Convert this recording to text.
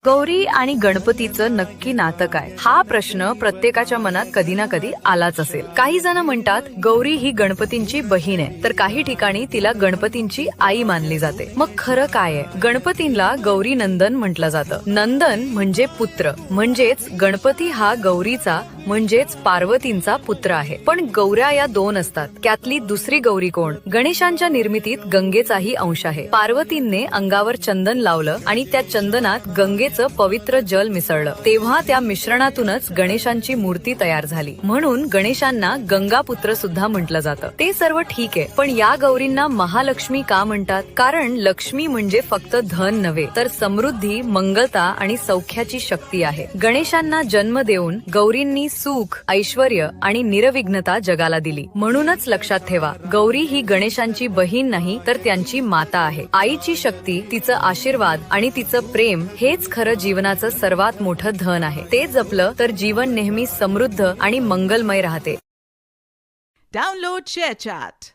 गौरी आणि गणपतीचं नक्की नातं काय? हा प्रश्न प्रत्येकाच्या मनात कधी ना कधी आलाच असेल. काही जण म्हणतात गौरी ही गणपतींची बहीण आहे, तर काही ठिकाणी तिला गणपतींची आई मानली जाते. मग खरं काय आहे? गणपतींना गौरी नंदन म्हटलं जातं. नंदन म्हणजे पुत्र, म्हणजेच गणपती हा गौरीचा म्हणजेच पार्वतींचा पुत्र आहे. पण गौऱ्या या दोन असतात. त्यातली दुसरी गौरी कोण? गणेशांच्या निर्मितीत गंगेचाही अंश आहे. पार्वतींनी अंगावर चंदन लावलं आणि त्या चंदनात गंगेचं पवित्र जल मिसळलं, तेव्हा त्या मिश्रणातूनच गणेशांची मूर्ती तयार झाली. म्हणून गणेशांना गंगापुत्र सुद्धा म्हटलं जातं. ते सर्व ठीक आहे, पण या गौरींना महालक्ष्मी का म्हणतात? कारण लक्ष्मी म्हणजे फक्त धन नव्हे, तर समृद्धी, मंगलता आणि सौख्याची शक्ती आहे. गणेशांना जन्म देऊन गौरींनी सुख, ऐश्वर्य आणि निरविघ्नता जगाला दिली. म्हणूनच लक्षात ठेवा, गौरी ही गणेशांची बहीण नाही, तर त्यांची माता आहे. आईची शक्ती, तिचं आशीर्वाद आणि तिचं प्रेम हेच खरं जीवनाचं सर्वात मोठं धन आहे. ते जपलं तर जीवन नेहमी समृद्ध आणि मंगलमय राहते. Download ShareChat.